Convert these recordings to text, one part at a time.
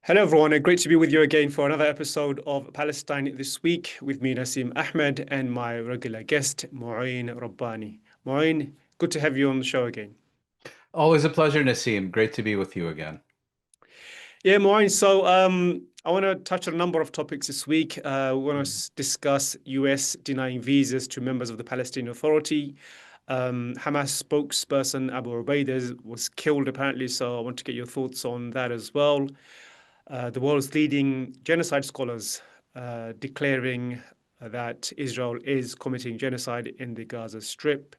Hello, everyone, and great to be with you again for another episode of Palestine This Week with me, Nasim Ahmed, and my regular guest, Mouin Rabbani. Mouin, good to have you on the show again. Always a pleasure, Nasim. Great to be with you again. Yeah, Mouin, I want to touch on a number of topics this week. We want Mhm. to discuss US denying visas to members of the Palestinian Authority. Hamas spokesperson Abu Obeida was killed, apparently, so I want to get your thoughts on that as well. The world's leading genocide scholars declaring that Israel is committing genocide in the Gaza Strip,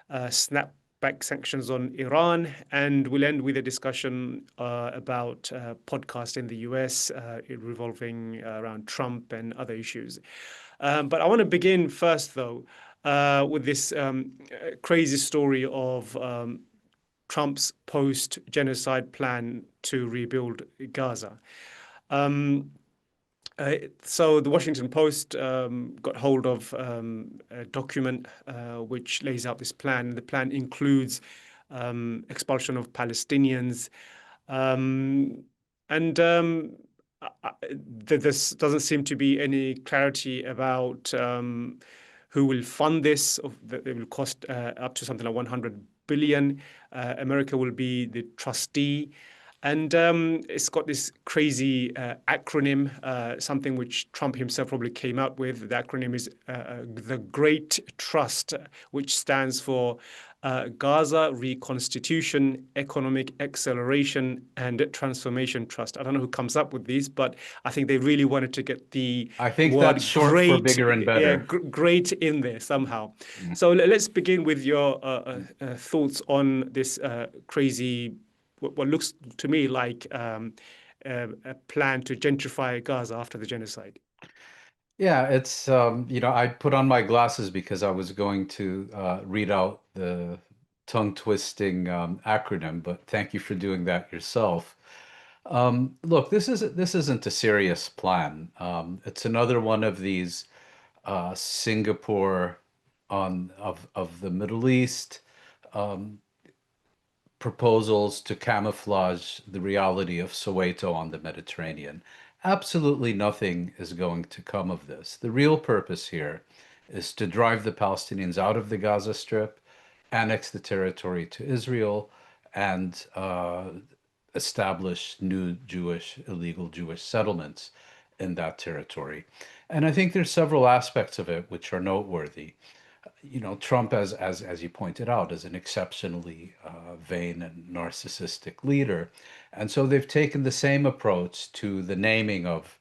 snapback sanctions on Iran, and we'll end with a discussion about podcast in the US revolving around Trump and other issues. But I want to begin first, though, with this crazy story of Trump's post-genocide plan to rebuild Gaza. Um, so the Washington Post got hold of a document which lays out this plan. The plan includes expulsion of Palestinians, um, and this doesn't seem to be any clarity about who will fund this. That it will cost up to something like 100 billion. America will be the trustee. And it's got this crazy acronym, something which Trump himself probably came up with. The acronym is the Great Trust, which stands for Gaza Reconstitution, Economic Acceleration, and Transformation Trust. I don't know who comes up with these, but I think they really wanted to get the I think that's word short for great, bigger and yeah, better. great in there somehow. Mm. So let's begin with your thoughts on this crazy, what looks to me like a plan to gentrify Gaza after the genocide. Yeah, I put on my glasses because I was going to read out the tongue-twisting acronym, but thank you for doing that yourself. Look, this isn't a serious plan. It's another one of these Singapore of the Middle East proposals to camouflage the reality of Soweto on the Mediterranean. Absolutely nothing is going to come of this. The real purpose here is to drive the Palestinians out of the Gaza Strip, annex the territory to Israel, and establish new illegal Jewish settlements in that territory. And I think there's several aspects of it which are noteworthy. Trump, as you pointed out, is an exceptionally vain and narcissistic leader, and so they've taken the same approach to the naming of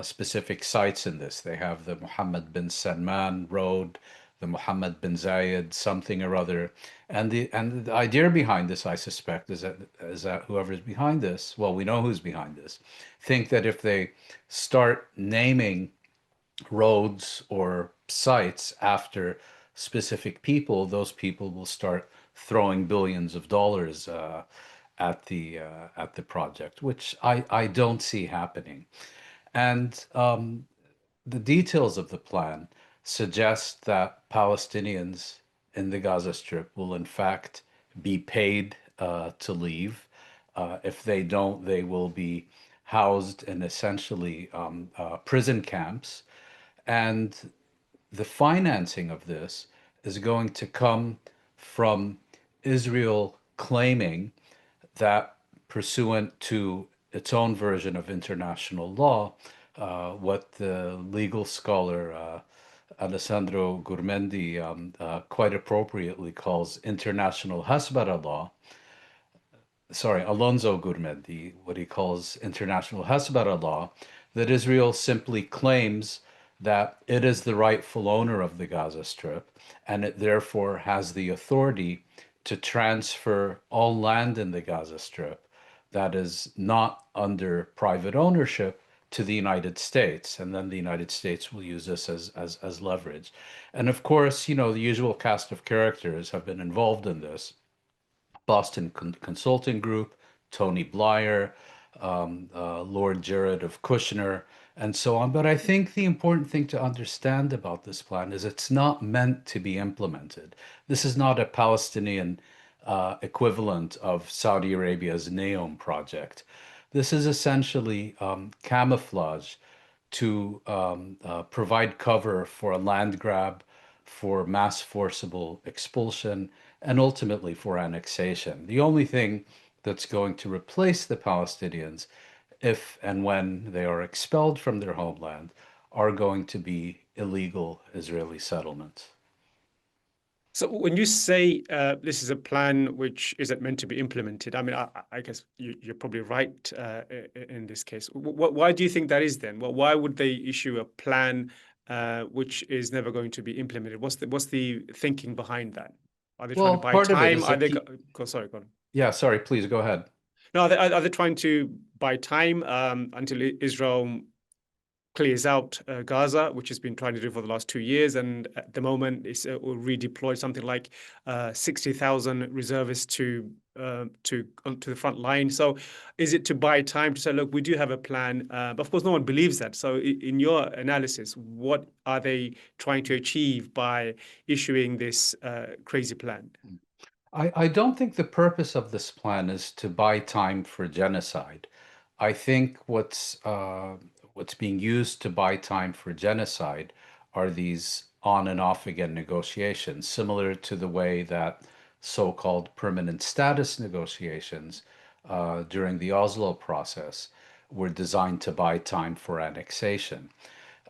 specific sites in this. They have the Mohammed bin Salman Road, the Mohammed bin Zayed something or other, and the idea behind this, I suspect, is that whoever's behind this, well, we know who's behind this, think that if they start naming roads or sites after specific people, those people will start throwing billions of dollars at the project, which I don't see happening. And the details of the plan suggest that Palestinians in the Gaza Strip will in fact be paid to leave. If they don't, they will be housed in essentially prison camps, and the financing of this is going to come from Israel claiming that, pursuant to its own version of international law, what the legal scholar Alessandro Gurmendi quite appropriately calls international Hasbara law, sorry, Alonso Gurmendi, what he calls international Hasbara law, that Israel simply claims that it is the rightful owner of the Gaza Strip, and it therefore has the authority to transfer all land in the Gaza Strip that is not under private ownership to the United States, and then the United States will use this as leverage. And of course, the usual cast of characters have been involved in this. Boston Consulting Group, Tony Blair, Lord Jared of Kushner, and so on. But I think the important thing to understand about this plan is it's not meant to be implemented. This is not a Palestinian equivalent of Saudi Arabia's NEOM project. This is essentially camouflage to provide cover for a land grab, for mass forcible expulsion, and ultimately for annexation. The only thing that's going to replace the Palestinians, if and when they are expelled from their homeland, are going to be illegal Israeli settlements. So when you say this is a plan which isn't meant to be implemented, I mean, I guess you're probably right in this case. Why do you think that is then? Well, why would they issue a plan which is never going to be implemented? What's the thinking behind that? Are they trying to Well, buy part of it time? is a Are they? key. Sorry, go on. Yeah, sorry, please go ahead. No, are they trying to buy time until Israel clears out Gaza, which has been trying to do for the last 2 years, and at the moment it's will redeploy something like 60,000 reservists to the front line. So, is it to buy time to say, look, we do have a plan, but of course, no one believes that. So, in your analysis, what are they trying to achieve by issuing this crazy plan? I don't think the purpose of this plan is to buy time for genocide. I think what's being used to buy time for genocide are these on and off again negotiations, similar to the way that so-called permanent status negotiations during the Oslo process were designed to buy time for annexation.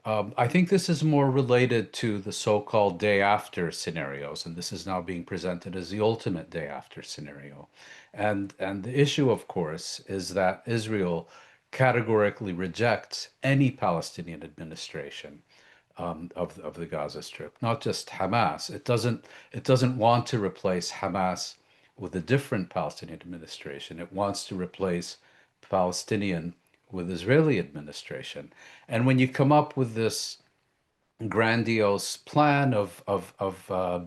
I think this is more related to the so-called day after scenarios, and this is now being presented as the ultimate day after scenario. And the issue, of course, is that Israel categorically rejects any Palestinian administration of the Gaza Strip, not just Hamas. It doesn't want to replace Hamas with a different Palestinian administration. It wants to replace Palestinian with Israeli administration. And when you come up with this grandiose plan of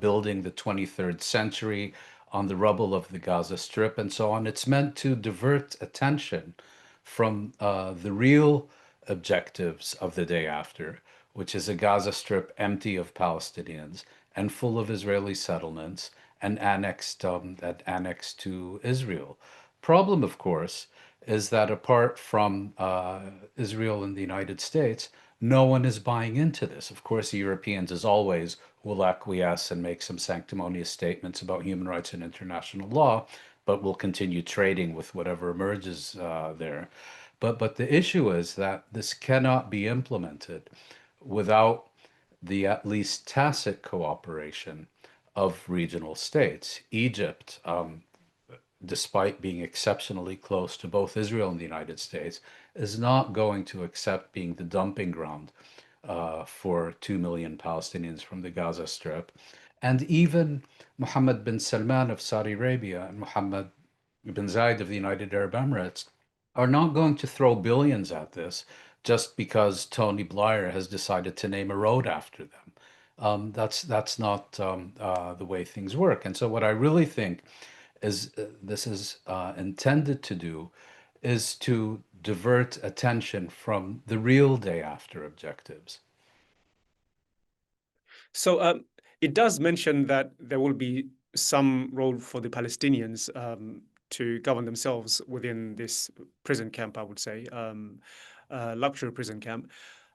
building the 23rd century on the rubble of the Gaza Strip and so on, it's meant to divert attention from the real objectives of the day after, which is a Gaza Strip empty of Palestinians and full of Israeli settlements and annexed to Israel. Problem, of course, is that apart from Israel and the United States, no one is buying into this. Of course, the Europeans, as always, will acquiesce and make some sanctimonious statements about human rights and international law, but will continue trading with whatever emerges there. But the issue is that this cannot be implemented without the at least tacit cooperation of regional states. Egypt, despite being exceptionally close to both Israel and the United States, is not going to accept being the dumping ground for 2 million Palestinians from the Gaza Strip. And even Mohammed bin Salman of Saudi Arabia and Mohammed bin Zayed of the United Arab Emirates are not going to throw billions at this just because Tony Blair has decided to name a road after them. That's not the way things work. And so, what I really think is this is intended to do is to divert attention from the real day after objectives. So it does mention that there will be some role for the Palestinians to govern themselves within this prison camp, I would say, luxury prison camp.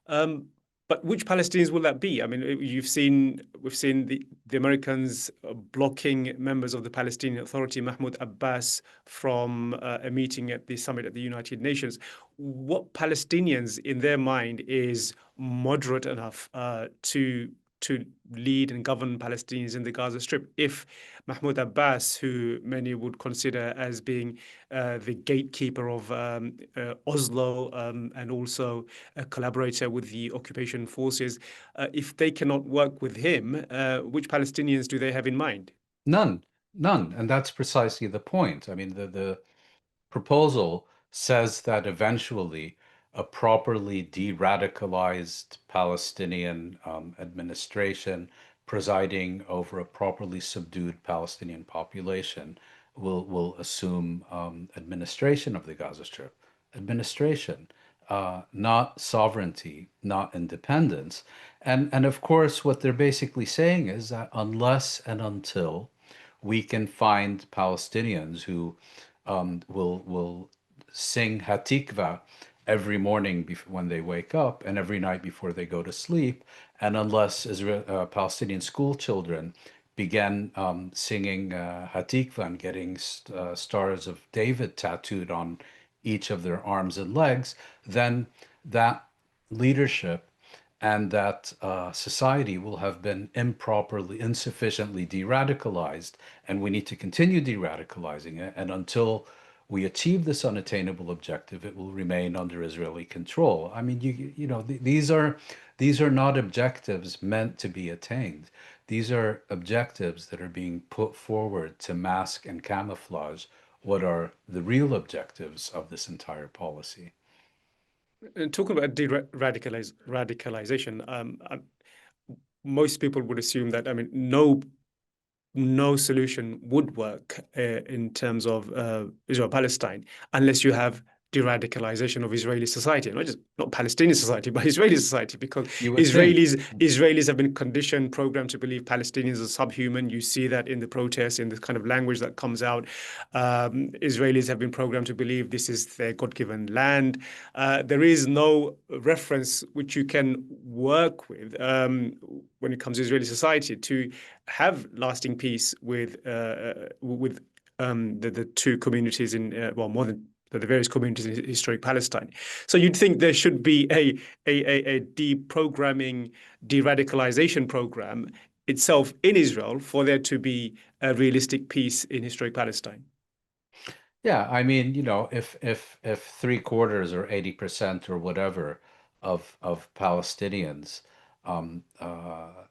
Um, but which Palestinians will that be? I mean, we've seen the Americans blocking members of the Palestinian Authority, Mahmoud Abbas, from a meeting at the summit at the United Nations. What Palestinians, in their mind, is moderate enough to lead and govern Palestinians in the Gaza Strip? If Mahmoud Abbas, who many would consider as being the gatekeeper of Oslo and also a collaborator with the occupation forces, if they cannot work with him, which Palestinians do they have in mind? None, none. And that's precisely the point. I mean, the proposal says that eventually a properly de-radicalized Palestinian administration presiding over a properly subdued Palestinian population will assume administration of the Gaza Strip. Administration, not sovereignty, not independence. And of course, what they're basically saying is that unless and until we can find Palestinians who will sing Hatikva every morning when they wake up and every night before they go to sleep. And unless Palestinian school children began singing Hatikva and getting stars of David tattooed on each of their arms and legs, then that leadership and that society will have been improperly, insufficiently de-radicalized, and we need to continue de-radicalizing it. And until we achieve this unattainable objective, it will remain under Israeli control. I mean, these are not objectives meant to be attained. These are objectives that are being put forward to mask and camouflage what are the real objectives of this entire policy. And talking about radicalization, most people would assume that, I mean, no solution would work in terms of Israel-Palestine unless you have de-radicalization of Israeli society, not Palestinian society, but Israeli society, because You would think. Israelis have been conditioned, programmed to believe Palestinians are subhuman. You see that in the protests, in the kind of language that comes out. Israelis have been programmed to believe this is their God-given land. There is no reference which you can work with when it comes to Israeli society to have lasting peace with the two communities in more than the various communities in historic Palestine. So you'd think there should be a deprogramming, de-radicalization program itself in Israel for there to be a realistic peace in historic Palestine. Yeah, I mean, if three-quarters or 80% or whatever of Palestinians um, uh,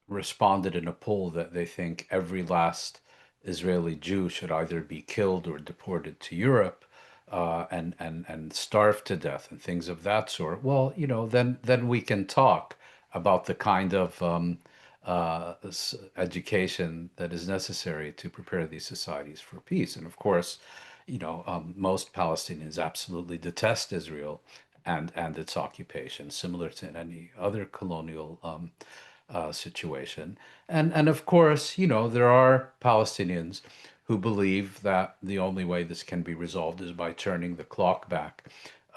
responded in a poll that they think every last Israeli Jew should either be killed or deported to Europe, and starved to death and things of that sort. Well, then we can talk about the kind of education that is necessary to prepare these societies for peace. And of course, most Palestinians absolutely detest Israel and its occupation, similar to any other colonial situation. And of course, there are Palestinians who believe that the only way this can be resolved is by turning the clock back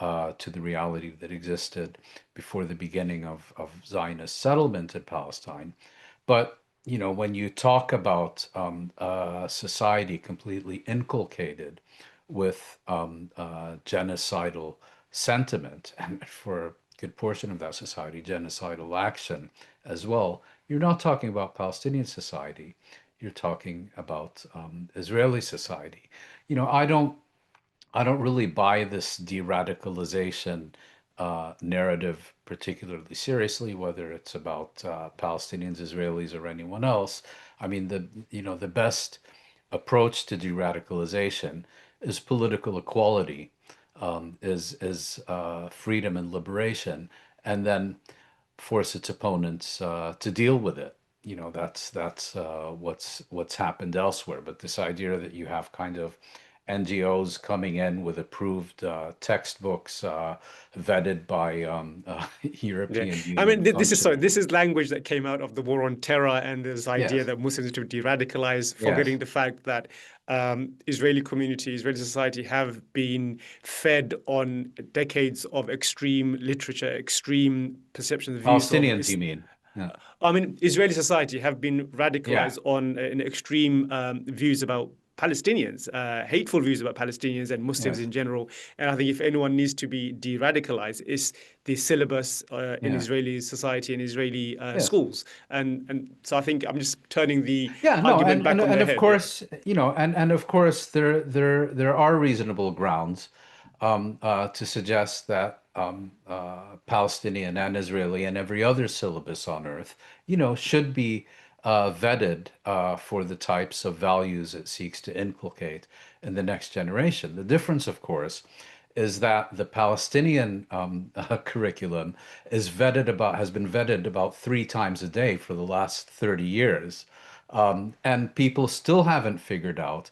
to the reality that existed before the beginning of Zionist settlement in Palestine. But when you talk about a society completely inculcated with genocidal sentiment, and for a good portion of that society, genocidal action as well, you're not talking about Palestinian society. You're talking about Israeli society. I don't really buy this de-radicalization narrative particularly seriously, whether it's about Palestinians, Israelis, or anyone else. I mean, the best approach to de-radicalization is political equality, is freedom and liberation, and then force its opponents to deal with it. That's what's happened elsewhere. But this idea that you have kind of NGOs coming in with approved textbooks vetted by Yeah, European I Union mean, functionaries. this is language that came out of the war on terror and this idea Yes, that Muslims need to de-radicalize, yes. forgetting the fact that Israeli community, Israeli society have been fed on decades of extreme literature, extreme perceptions, views of Palestinians, you mean? Yeah, I mean, Israeli society have been yeah, radicalized on in extreme views about Palestinians, hateful views about Palestinians and Muslims yes, in general. And I think if anyone needs to be de-radicalized, it's the syllabus in yeah, Israeli society and Israeli yes. schools. And so I think I'm just turning the Yeah, no, argument and back and on and their of head. Yeah. course, and of course, there are reasonable grounds to suggest that Palestinian and Israeli and every other syllabus on earth, should be vetted for the types of values it seeks to inculcate in the next generation. The difference, of course, is that the Palestinian curriculum has been vetted about 3 times a day for the last 30 years. And people still haven't figured out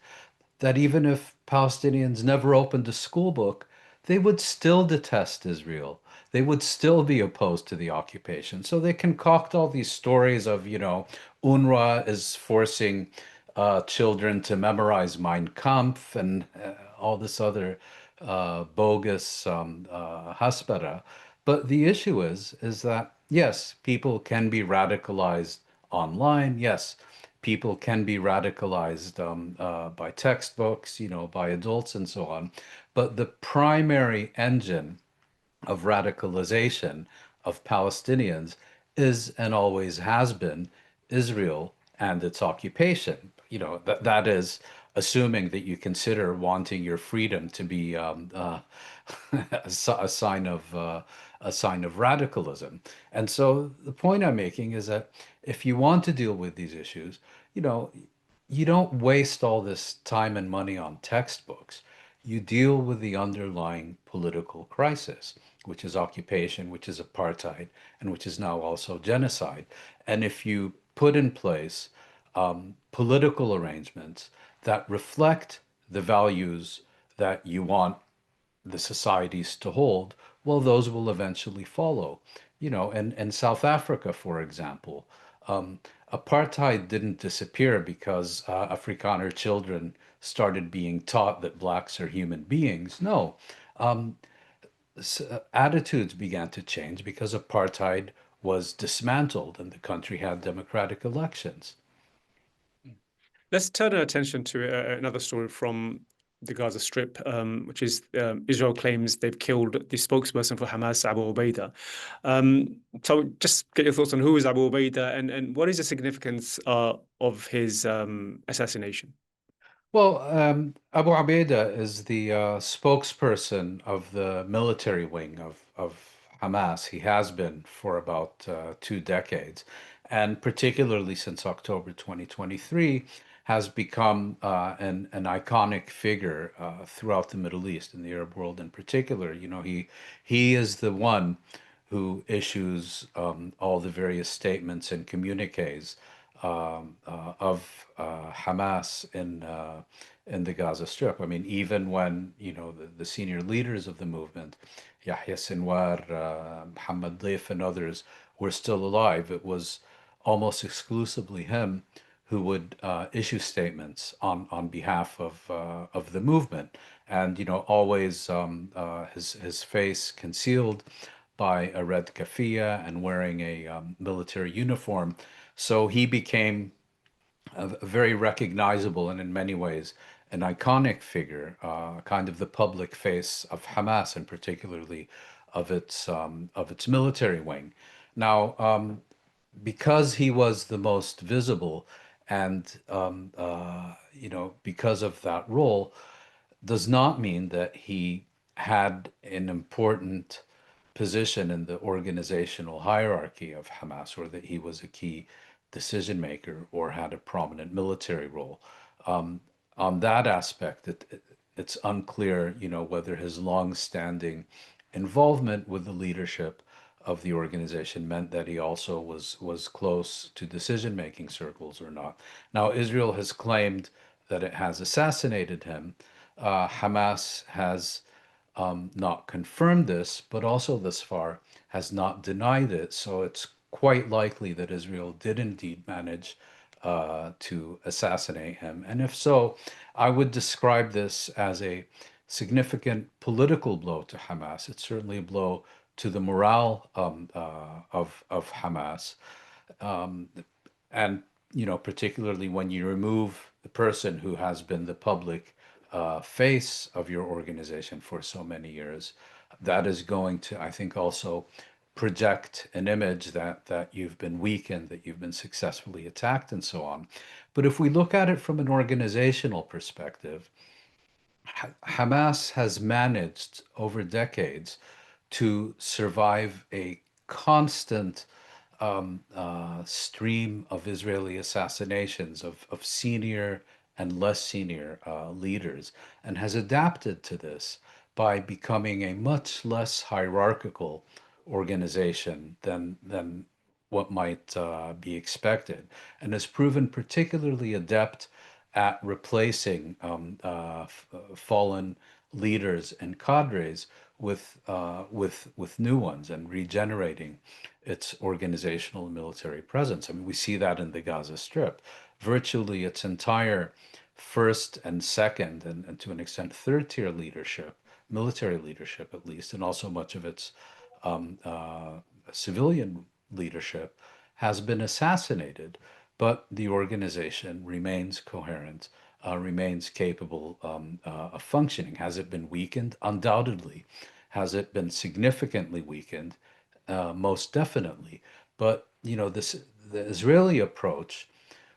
that even if Palestinians never opened a school book, they would still detest Israel. They would still be opposed to the occupation. So they concoct all these stories of, UNRWA is forcing children to memorize Mein Kampf and all this other bogus haspera. But the issue is that yes, people can be radicalized online. Yes, people can be radicalized by textbooks, by adults and so on. But the primary engine of radicalization of Palestinians is and always has been Israel and its occupation. That is assuming that you consider wanting your freedom to be a sign of radicalism. And so the point I'm making is that if you want to deal with these issues, you know, you don't waste all this time and money on textbooks. You deal with the underlying political crisis, which is occupation, which is apartheid, and which is now also genocide. And if you put in place political arrangements that reflect the values that you want the societies to hold, well, those will eventually follow. In South Africa, for example, apartheid didn't disappear because Afrikaner children started being taught that blacks are human beings. No, attitudes began to change because apartheid was dismantled and the country had democratic elections. Let's turn our attention to another story from the Gaza Strip, which is Israel claims they've killed the spokesperson for Hamas, Abu Obeida. So just get your thoughts on who is Abu Obeida and what is the significance of his assassination? Well, Abu Obeida is the spokesperson of the military wing of Hamas. He has been for about 2 decades, and particularly since October 2023, has become an iconic figure throughout the Middle East and the Arab world in particular. He is the one who issues all the various statements and communiques of Hamas in the Gaza Strip. I mean, even when the senior leaders of the movement, Yahya Sinwar, Muhammad Deif, and others were still alive, it was almost exclusively him who would issue statements on behalf of the movement, and always his face concealed by a red kafia and wearing a military uniform. So he became a very recognizable and in many ways an iconic figure, kind of the public face of Hamas and particularly of its military wing. Now, because he was the most visible and because of that role, does not mean that he had an important position in the organizational hierarchy of Hamas or that he was a key decision maker or had a prominent military role. On that aspect, it's unclear, whether his long-standing involvement with the leadership of the organization meant that he also was close to decision-making circles or not. Now, Israel has claimed that it has assassinated him. Hamas has not confirmed this, but also thus far has not denied it. So it's quite likely that Israel did indeed manage to assassinate him. And if so, I would describe this as a significant political blow to Hamas. It's certainly a blow to the morale of Hamas. And, particularly when you remove the person who has been the public face of your organization for so many years, that is going to, I think, also project an image that you've been weakened, that you've been successfully attacked, and so on. But if we look at it from an organizational perspective, Hamas has managed over decades to survive a constant stream of Israeli assassinations of senior and less senior leaders, and has adapted to this by becoming a much less hierarchical organization than what might be expected, and has proven particularly adept at replacing fallen leaders and cadres with new ones and regenerating its organizational and military presence. I mean, we see that in the Gaza Strip. Virtually its entire first and second, and to an extent third tier leadership, military leadership at least, and also much of its um, uh, civilian leadership has been assassinated. But the organization remains coherent, remains capable of functioning. Has it been weakened? Undoubtedly. Has it been significantly weakened? Most definitely. But the Israeli approach,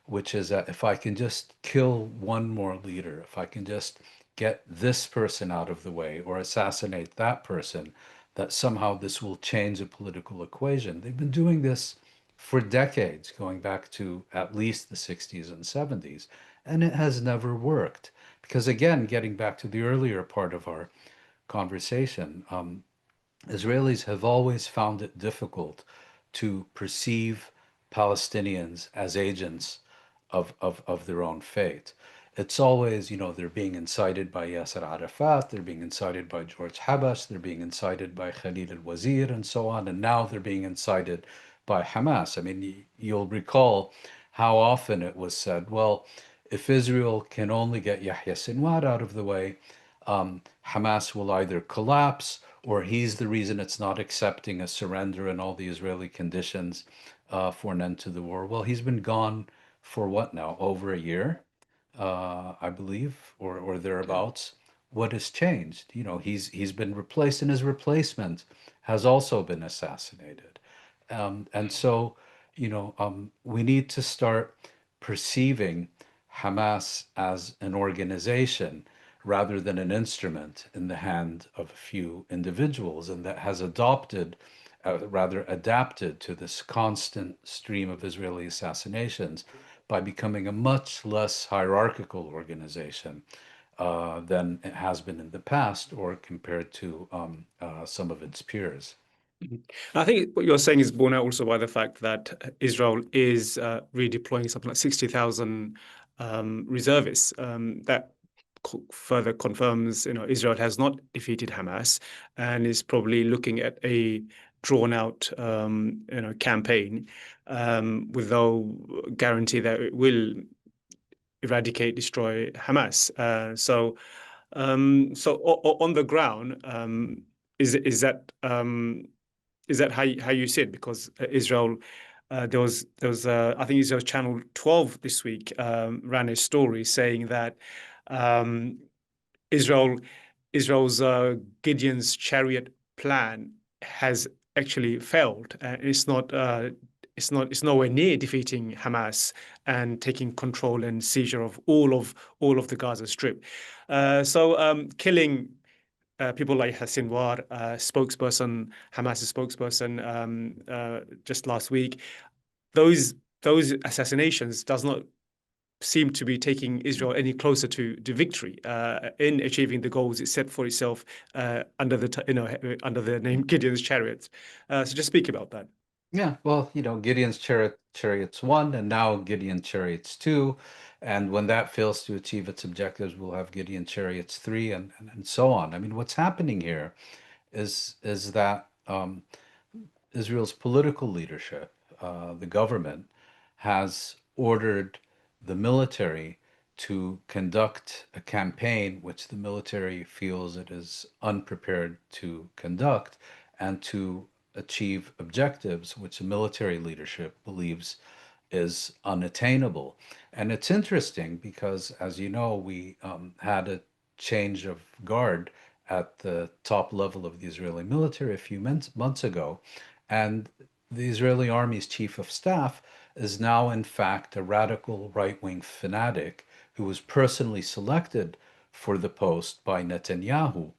which is that if I can just kill one more leader, if I can just get this person out of the way or assassinate that person, that somehow this will change the political equation. They've been doing this for decades, going back to at least the 60s and 70s, and it has never worked. Because again, getting back to the earlier part of our conversation, Israelis have always found it difficult to perceive Palestinians as agents of their own fate. It's always, they're being incited by Yasser Arafat, they're being incited by George Habas, they're being incited by Khalid al-Wazir, and so on, and now they're being incited by Hamas. I mean, you'll recall how often it was said, well, if Israel can only get Yahya Sinwar out of the way, Hamas will either collapse or he's the reason it's not accepting a surrender and all the Israeli conditions for an end to the war. Well, he's been gone for what now? Over a year, I believe, or Yeah. thereabouts. What has changed? He's been replaced, and his replacement has also been assassinated. And so, we need to start perceiving Hamas as an organization rather than an instrument in the hand of a few individuals, and that has rather adapted to this constant stream of Israeli assassinations by becoming a much less hierarchical organization than it has been in the past or compared to some of its peers. Mhm. I think what you're saying is borne out also by the fact that Israel is redeploying something like 60,000 reservists. That further confirms, Israel has not defeated Hamas and is probably looking at a drawn-out, campaign with no guarantee that it will eradicate, destroy Hamas. On the ground, is is that um, is that how you see it? Because Israel, there was I think Israel Channel 12 this week ran a story saying that um, Israel Israel's Gideon's chariot plan has actually failed. It's nowhere near defeating Hamas and taking control and seizure of all of the Gaza Strip. Killing people like Hassan War, Hamas's spokesperson, just last week, those those assassinations does not seem to be taking Israel any closer to victory in achieving the goals it set for itself under the name Gideon's Chariots. So just speak about that. Yeah, well, Gideon's chariots 1 and now Gideon chariots 2. And when that fails to achieve its objectives, we'll have Gideon chariots 3 and so on. I mean, what's happening here is that Israel's political leadership, the government, has ordered the military to conduct a campaign which the military feels it is unprepared to conduct and to achieve objectives which the military leadership believes is unattainable. And it's interesting because, as you know, we had a change of guard at the top level of the Israeli military a few months ago. And the Israeli army's chief of staff is now, in fact, a radical right wing fanatic who was personally selected for the post by Netanyahu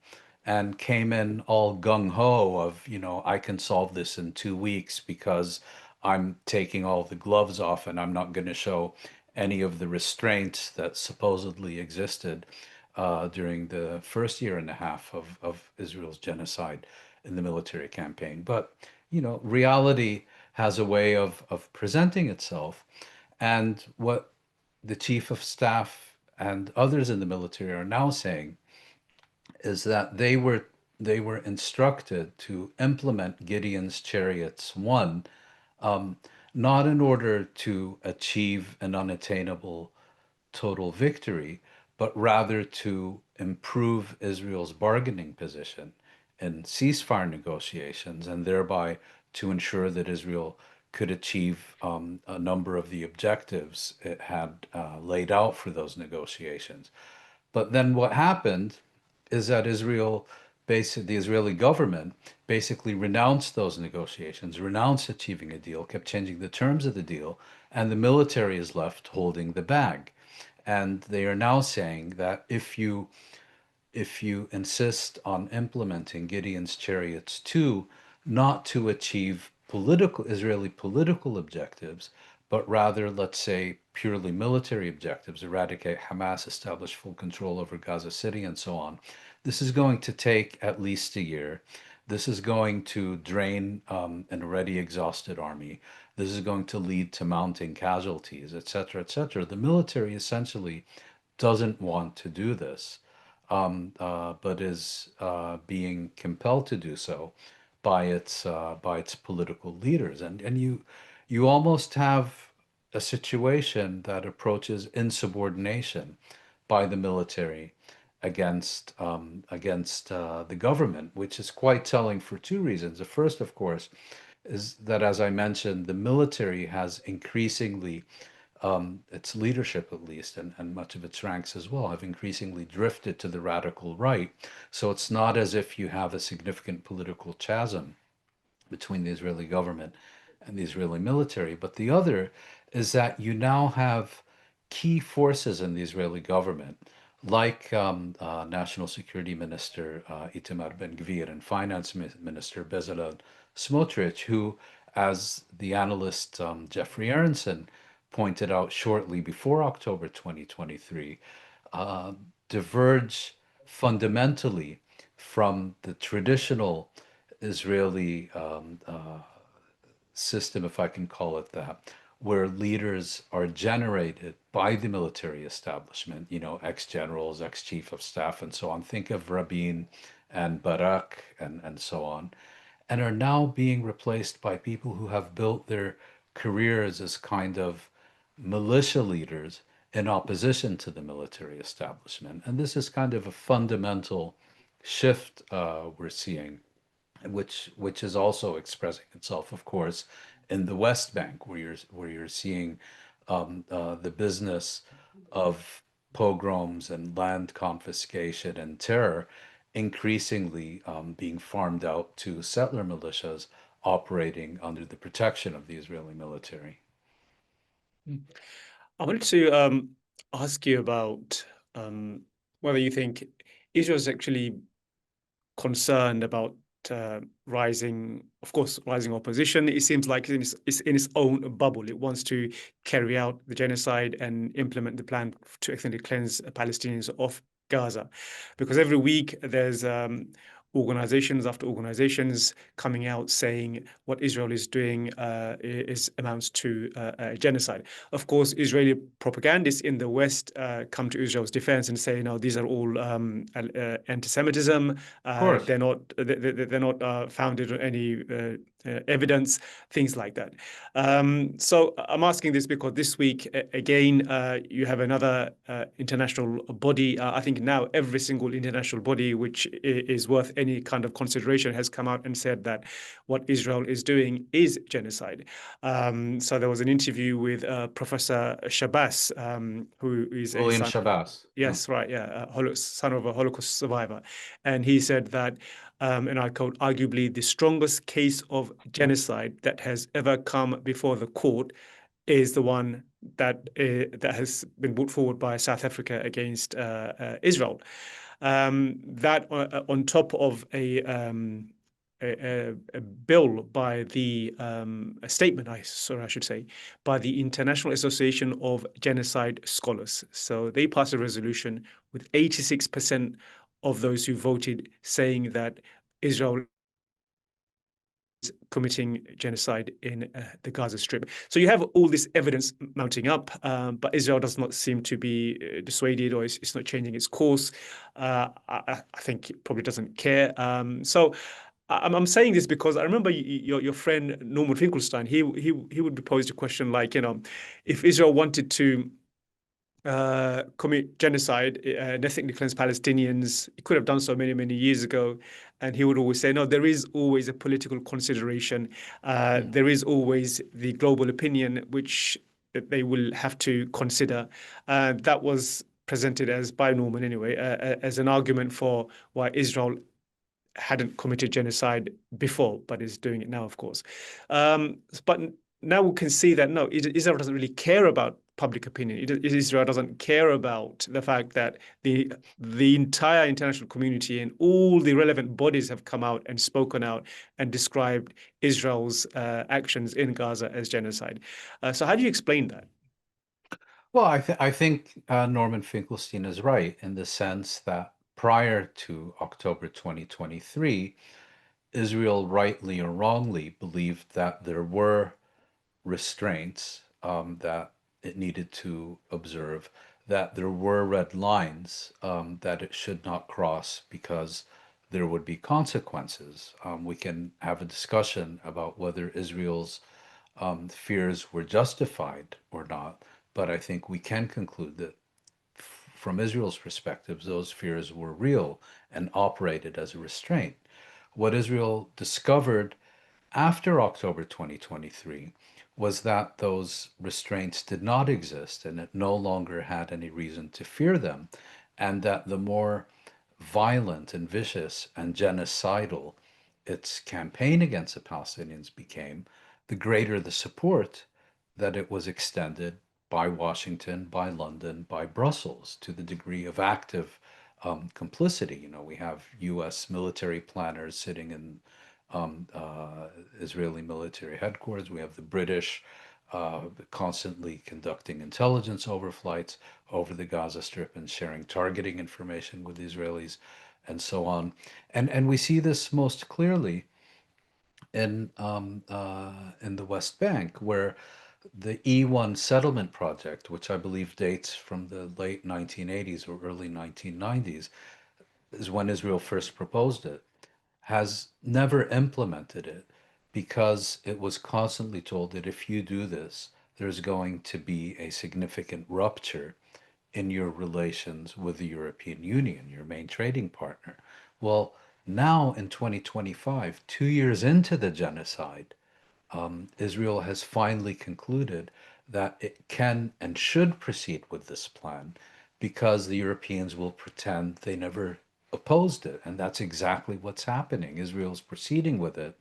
and came in all gung ho of, I can solve this in 2 weeks because I'm taking all the gloves off and I'm not going to show any of the restraints that supposedly existed during the first year and a half of Israel's genocide in the military campaign. But, reality has a way of presenting itself. And what the chief of staff and others in the military are now saying is that they were instructed to implement Gideon's chariots 1, not in order to achieve an unattainable total victory, but rather to improve Israel's bargaining position in ceasefire negotiations, and thereby to ensure that Israel could achieve a number of the objectives it had laid out for those negotiations. But then what happened is that the Israeli government basically renounced those negotiations, renounced achieving a deal, kept changing the terms of the deal, and the military is left holding the bag. And they are now saying that if you insist on implementing Gideon's chariots too, not to achieve Israeli political objectives, but rather, let's say, purely military objectives, eradicate Hamas, establish full control over Gaza City, and so on. This is going to take at least a year. This is going to drain an already exhausted army. This is going to lead to mounting casualties, etc., etc. The military essentially doesn't want to do this, but is being compelled to do so by its political leaders, and you almost have a situation that approaches insubordination by the military against the government, which is quite telling for two reasons. The first, of course, is that, as I mentioned, the military has increasingly, its leadership at least, and much of its ranks as well, have increasingly drifted to the radical right. So it's not as if you have a significant political chasm between the Israeli government and the Israeli military. But the other is that you now have key forces in the Israeli government, like National Security Minister Itamar Ben-Gvir and Finance Minister Bezalel Smotrich, who, as the analyst Jeffrey Aronson pointed out shortly before October 2023, uh, diverge fundamentally from the traditional Israeli system, if I can call it that, where leaders are generated by the military establishment, ex-generals, ex-chief of staff, and so on. Think of Rabin and Barak and so on, and are now being replaced by people who have built their careers as kind of militia leaders in opposition to the military establishment. And this is kind of a fundamental shift we're seeing, which is also expressing itself, of course, in the West Bank, where you're seeing the business of pogroms and land confiscation and terror increasingly being farmed out to settler militias operating under the protection of the Israeli military. Mm. I wanted to ask you about whether you think Israel is actually concerned about rising opposition. It seems like it's in its own bubble. It wants to carry out the genocide and implement the plan to ethnically cleanse Palestinians off Gaza, because every week there's organizations after organizations coming out saying what Israel is doing amounts to a genocide. Of course, Israeli propagandists in the West come to Israel's defense and say, no, these are all anti-Semitism. Of course. They're not founded on any evidence, things like that. So I'm asking this because this week, again, you have another international body. I think now every single international body which is worth any kind of consideration has come out and said that what Israel is doing is genocide. So there was an interview with Professor Schabas, who is a William son. Schabas. Yeah. Yes, right. Yeah, son of a Holocaust survivor, and he said that, and I quote, arguably the strongest case of genocide that has ever come before the court is the one that has been brought forward by South Africa against Israel. That on top of a bill by a statement, I should say, by the International Association of Genocide Scholars. So they passed a resolution with 86% of those who voted saying that Israel is committing genocide in the Gaza Strip. So you have all this evidence mounting up, but Israel does not seem to be dissuaded, or it's not changing its course. I think it probably doesn't care. So I'm saying this because I remember your friend Norman Finkelstein. He would pose a question like, if Israel wanted to commit genocide and ethnically cleanse Palestinians. He could have done so many, many years ago. And he would always say, no, there is always a political consideration. Mm. There is always the global opinion, which they will have to consider. That was presented as by Norman anyway, as an argument for why Israel hadn't committed genocide before, but is doing it now, of course. But now we can see that no, Israel doesn't really care about public opinion. Israel doesn't care about the fact that the entire international community and all the relevant bodies have come out and spoken out and described Israel's actions in Gaza as genocide. So how do you explain that? Well, I think Norman Finkelstein is right in the sense that prior to October 2023, Israel rightly or wrongly believed that there were restraints that it needed to observe, that there were red lines that it should not cross because there would be consequences. We can have a discussion about whether Israel's fears were justified or not, but I think we can conclude that from Israel's perspective, those fears were real and operated as a restraint. What Israel discovered after October 2023 was that those restraints did not exist and it no longer had any reason to fear them, and that the more violent and vicious and genocidal its campaign against the Palestinians became, the greater the support that it was extended by Washington, by London, by Brussels, to the degree of active complicity. You know, we have U.S. military planners sitting in Israeli military headquarters. We have the British constantly conducting intelligence overflights over the Gaza Strip and sharing targeting information with the Israelis and so on. And we see this most clearly in the West Bank, where the E1 settlement project, which I believe dates from the late 1980s or early 1990s, is when Israel first proposed it, has never implemented it because it was constantly told that if you do this, there's going to be a significant rupture in your relations with the European Union, your main trading partner. Well, now in 2025, 2 years into the genocide, Israel has finally concluded that it can and should proceed with this plan because the Europeans will pretend they never opposed it. And that's exactly what's happening. Israel's proceeding with it.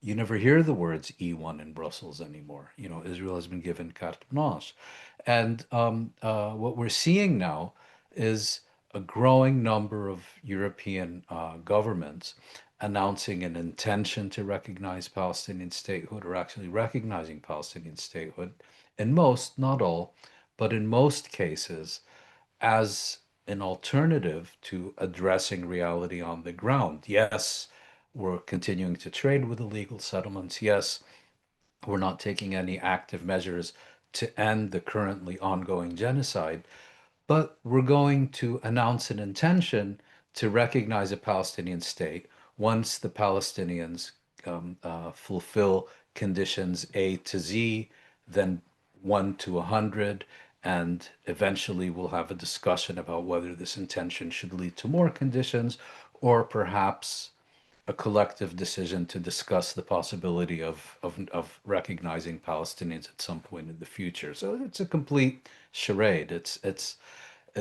You never hear the words E1 in Brussels anymore. You know, Israel has been given carte blanche. And what we're seeing now is a growing number of European governments announcing an intention to recognize Palestinian statehood or actually recognizing Palestinian statehood in most, not all, but in most cases as an alternative to addressing reality on the ground. Yes, we're continuing to trade with illegal settlements. Yes, we're not taking any active measures to end the currently ongoing genocide, but we're going to announce an intention to recognize a Palestinian state once the Palestinians fulfill conditions A to Z, then 1 to 100, and eventually we'll have a discussion about whether this intention should lead to more conditions or perhaps a collective decision to discuss the possibility of recognizing Palestinians at some point in the future. So it's a complete charade. It's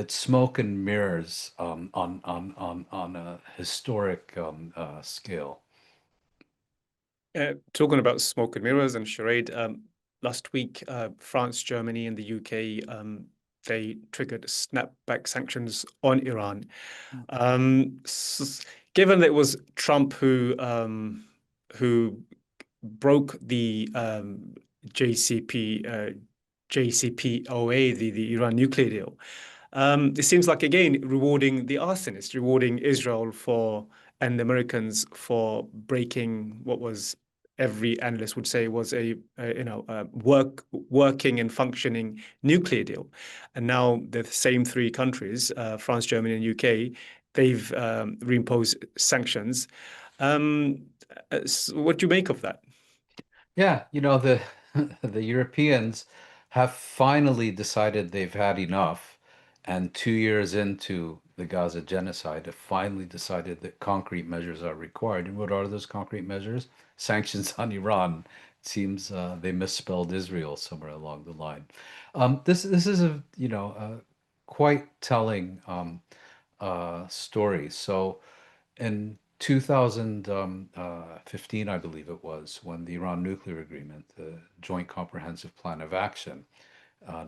smoke and mirrors on a historic scale. Talking about smoke and mirrors and charade, last week, France, Germany, and the UK, they triggered snapback sanctions on Iran. Given that it was Trump who broke the JCP JCPOA, the Iran nuclear deal. It seems like again rewarding the arsonists, rewarding Israel for and the Americans for breaking what was every analyst would say was a working and functioning nuclear deal, and now the same three countries, France, Germany, and UK, they've reimposed sanctions. What do you make of that? Yeah, you know, the the Europeans have finally decided they've had enough, and 2 years into the Gaza genocide, have finally decided that concrete measures are required. And what are those concrete measures? Sanctions on Iran. It seems they misspelled Israel somewhere along the line. This is a quite telling story. So in 2015, I believe it was, when the Iran nuclear agreement, the Joint Comprehensive Plan of Action,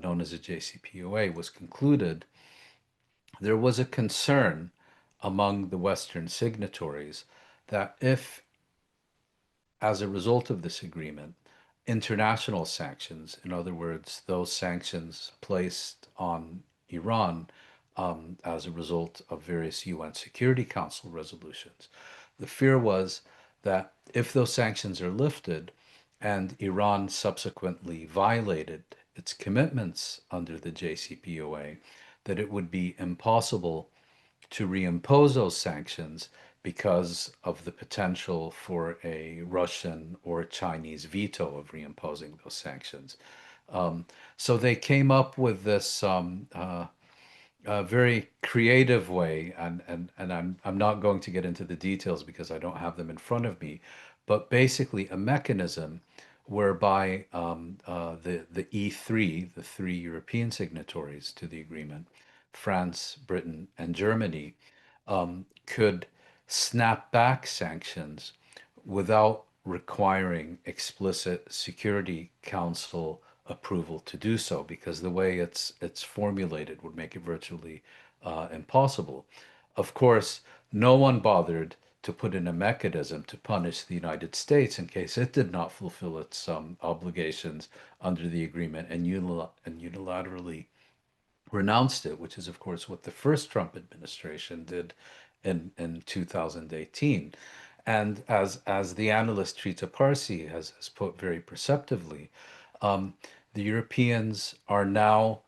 known as the JCPOA, was concluded, there was a concern among the Western signatories that if, as a result of this agreement, international sanctions, in other words, those sanctions placed on Iran as a result of various UN Security Council resolutions, the fear was that if those sanctions are lifted and Iran subsequently violated its commitments under the JCPOA, that it would be impossible to reimpose those sanctions because of the potential for a Russian or Chinese veto of reimposing those sanctions. So they came up with this a very creative way, and I'm not going to get into the details because I don't have them in front of me, but basically a mechanism whereby the E3, the three European signatories to the agreement, France, Britain, and Germany, could snap back sanctions without requiring explicit Security Council approval to do so, because the way it's formulated would make it virtually impossible. Of course, no one bothered to put in a mechanism to punish the United States in case it did not fulfill its obligations under the agreement and unilaterally renounced it, which is, of course, what the first Trump administration did in 2018. And as the analyst Trita Parsi has put very perceptively, the Europeans are now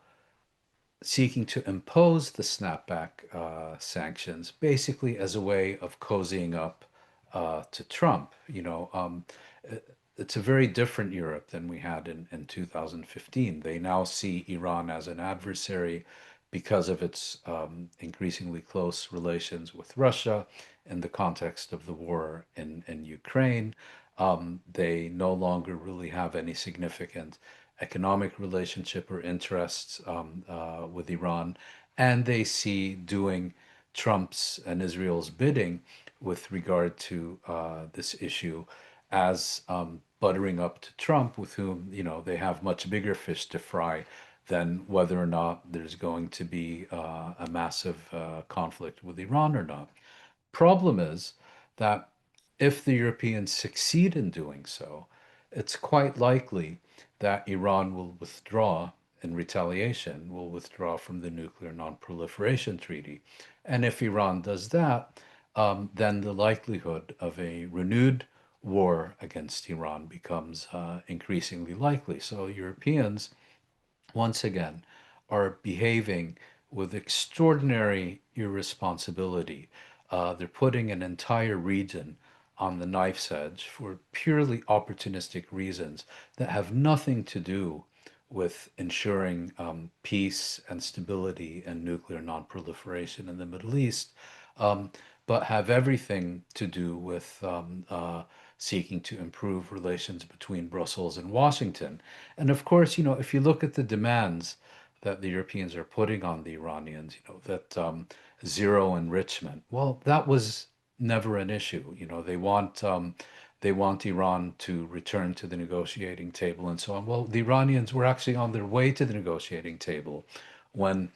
seeking to impose the snapback sanctions basically as a way of cozying up to Trump. It's a very different Europe than we had in 2015. They now see Iran as an adversary because of its increasingly close relations with Russia in the context of the war in Ukraine. They no longer really have any significant economic relationship or interests with Iran, and they see doing Trump's and Israel's bidding with regard to this issue as buttering up to Trump, with whom they have much bigger fish to fry than whether or not there's going to be a massive conflict with Iran or not. Problem is that if the Europeans succeed in doing so, it's quite likely that Iran will withdraw in retaliation, will withdraw from the Nuclear Non-Proliferation Treaty. And if Iran does that, then the likelihood of a renewed war against Iran becomes increasingly likely. So Europeans, once again, are behaving with extraordinary irresponsibility. They're putting an entire region on the knife's edge for purely opportunistic reasons that have nothing to do with ensuring peace and stability and nuclear non-proliferation in the Middle East, but have everything to do with seeking to improve relations between Brussels and Washington. And of course, if you look at the demands that the Europeans are putting on the Iranians, that zero enrichment, well, that was never an issue. They want Iran to return to the negotiating table and so on. Well, the Iranians were actually on their way to the negotiating table when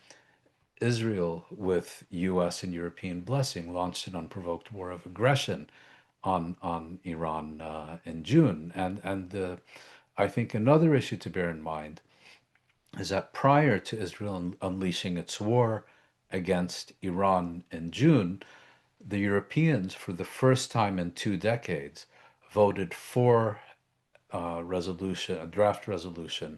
Israel, with US and European blessing, launched an unprovoked war of aggression on Iran in June. And I think another issue to bear in mind is that prior to Israel unleashing its war against Iran in June, the Europeans, for the first time in 2 decades, voted for a draft resolution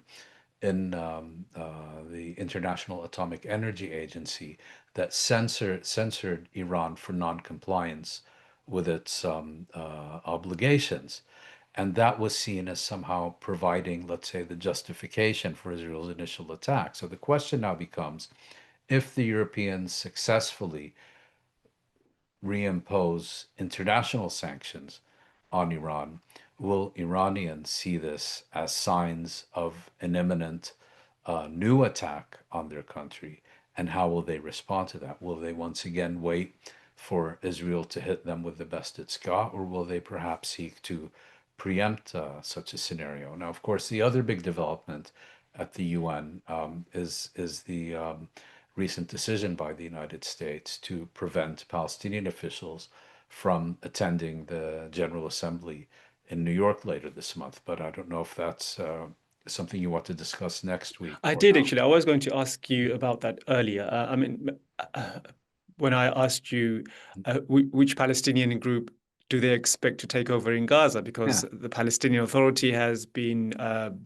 in the International Atomic Energy Agency that censored Iran for non-compliance with its obligations. And that was seen as somehow providing, let's say, the justification for Israel's initial attack. So the question now becomes, if the Europeans successfully reimpose international sanctions on Iran, will Iranians see this as signs of an imminent new attack on their country? And how will they respond to that? Will they once again wait for Israel to hit them with the best it's got, or will they perhaps seek to preempt such a scenario? Now, of course, the other big development at the UN is the recent decision by the United States to prevent Palestinian officials from attending the General Assembly in New York later this month. But I don't know if that's something you want to discuss next week I or did not. actually. I was going to ask you about that earlier. When I asked you which Palestinian group do they expect to take over in Gaza, because Yeah. the Palestinian Authority has been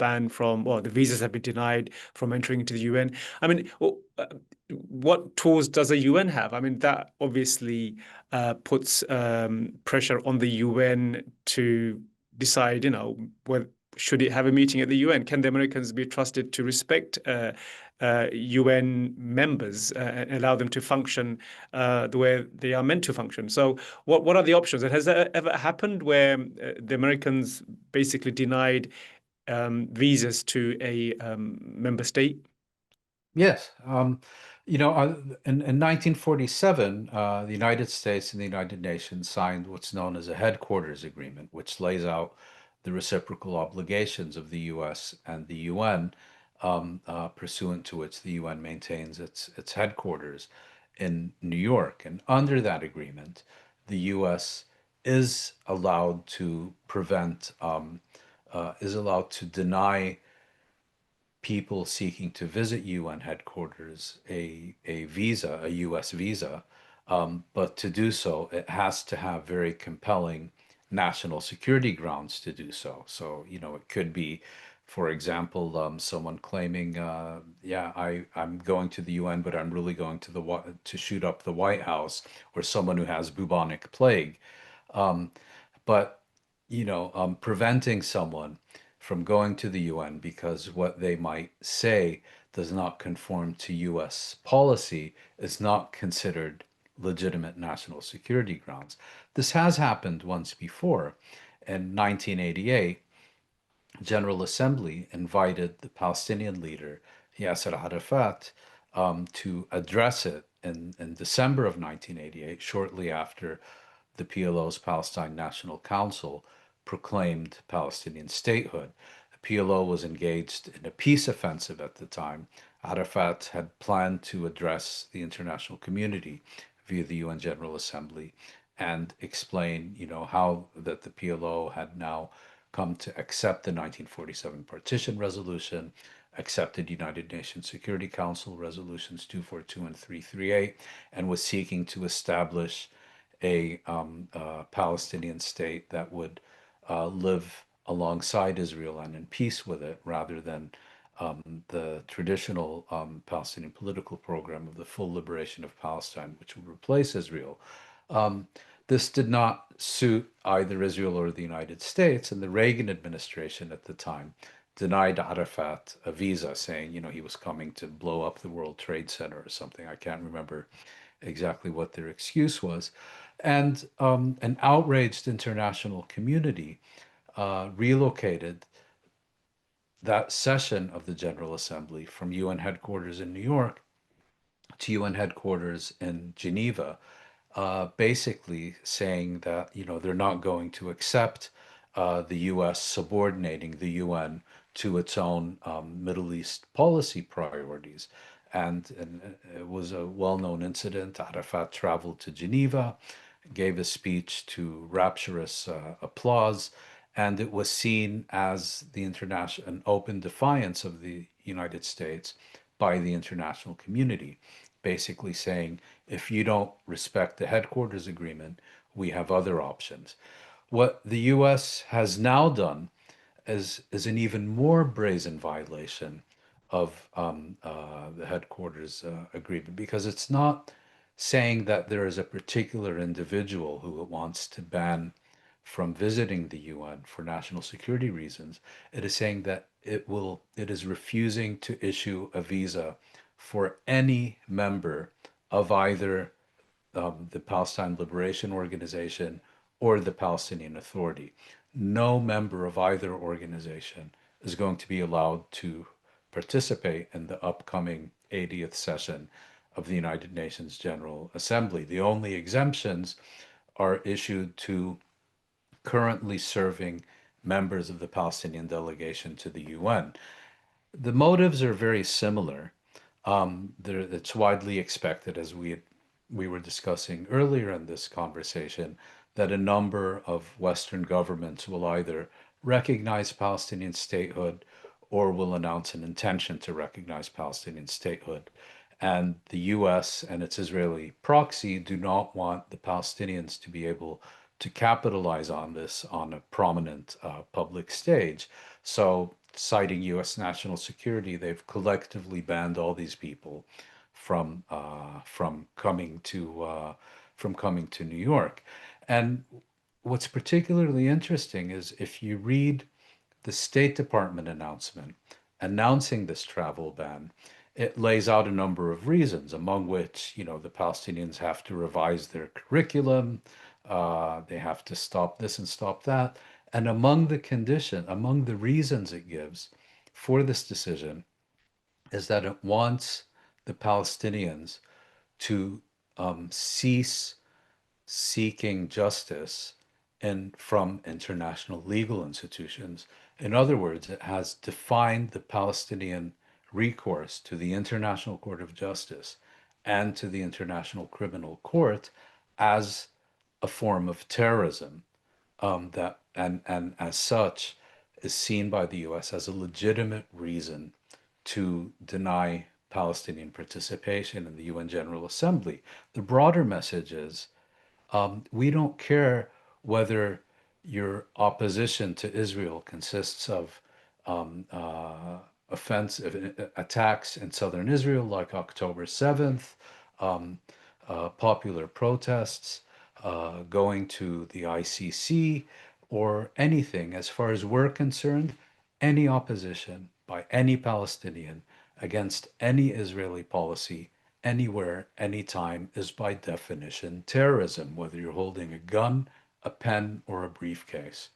banned from, well, the visas have been denied from entering into the UN. What tools does the UN have? I mean, that obviously puts pressure on the UN to decide, whether should it have a meeting at the UN? Can the Americans be trusted to respect UN members and allow them to function the way they are meant to function? So, what are the options? And has that ever happened where the Americans basically denied visas to a member state? Yes. In 1947, the United States and the United Nations signed what's known as a headquarters agreement, which lays out the reciprocal obligations of the U.S. and the UN, pursuant to which the UN maintains its headquarters in New York. And under that agreement, the U.S. is allowed to is allowed to deny people seeking to visit UN headquarters a visa, a US visa, but to do so, it has to have very compelling national security grounds to do so. So, it could be, for example, someone claiming, yeah, I'm going to the UN, but I'm really going to to shoot up the White House, or someone who has bubonic plague. Um, but preventing someone from going to the UN because what they might say does not conform to US policy is not considered legitimate national security grounds. This has happened once before. In 1988, General Assembly invited the Palestinian leader Yasser Arafat to address it in December of 1988, shortly after the PLO's Palestine National Council proclaimed Palestinian statehood. The PLO was engaged in a peace offensive at the time. Arafat had planned to address the international community via the UN General Assembly and explain, how that the PLO had now come to accept the 1947 partition resolution, accepted United Nations Security Council resolutions 242 and 338, and was seeking to establish a Palestinian state that would live alongside Israel and in peace with it, rather than the traditional Palestinian political program of the full liberation of Palestine, which would replace Israel. Um, this did not suit either Israel or the United States, and the Reagan administration at the time denied Arafat a visa, saying, he was coming to blow up the World Trade Center or something. I can't remember exactly what their excuse was. And an outraged international community relocated that session of the General Assembly from UN headquarters in New York to UN headquarters in Geneva, basically saying that they're not going to accept the U.S. subordinating the UN to its own Middle East policy priorities. And it was a well-known incident. Arafat traveled to Geneva, gave a speech to rapturous applause, and it was seen as an open defiance of the United States by the international community, basically saying, if you don't respect the headquarters agreement, we have other options. What the US has now done is an even more brazen violation of the headquarters agreement, because it's not saying that there is a particular individual who wants to ban from visiting the UN for national security reasons, it is saying that it is refusing to issue a visa for any member of either the Palestine Liberation Organization or the Palestinian Authority. No member of either organization is going to be allowed to participate in the upcoming 80th session of the United Nations General Assembly. The only exemptions are issued to currently serving members of the Palestinian delegation to the UN. The motives are very similar. It's widely expected, as we were discussing earlier in this conversation, that a number of Western governments will either recognize Palestinian statehood or will announce an intention to recognize Palestinian statehood. And the US and its Israeli proxy do not want the Palestinians to be able to capitalize on this on a prominent public stage. So, citing US national security, they've collectively banned all these people from from coming to New York. And what's particularly interesting is if you read the State Department announcement announcing this travel ban, it lays out a number of reasons, among which, the Palestinians have to revise their curriculum, they have to stop this and stop that. And among the reasons it gives for this decision is that it wants the Palestinians to cease seeking justice and from international legal institutions. In other words, it has defined the Palestinian recourse to the International Court of Justice and to the International Criminal Court as a form of terrorism, that and as such is seen by the US as a legitimate reason to deny Palestinian participation in the UN General Assembly. The broader message is we don't care whether your opposition to Israel consists of offensive attacks in southern Israel, like October 7th, um, popular protests, going to the ICC, or anything. As far as we're concerned, any opposition by any Palestinian against any Israeli policy anywhere, anytime is by definition terrorism, whether you're holding a gun, a pen, or a briefcase.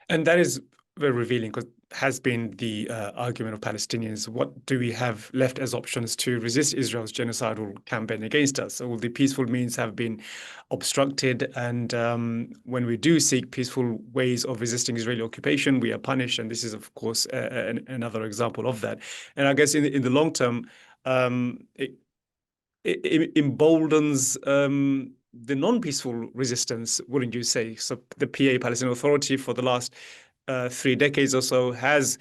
And that is very revealing because has been the argument of Palestinians. What do we have left as options to resist Israel's genocidal campaign against us? All the peaceful means have been obstructed. And when we do seek peaceful ways of resisting Israeli occupation, we are punished. And this is, of course, another example of that. And I guess in the long term, it emboldens the non-peaceful resistance, wouldn't you say? So the PA, Palestinian Authority, for the last 3 decades or so has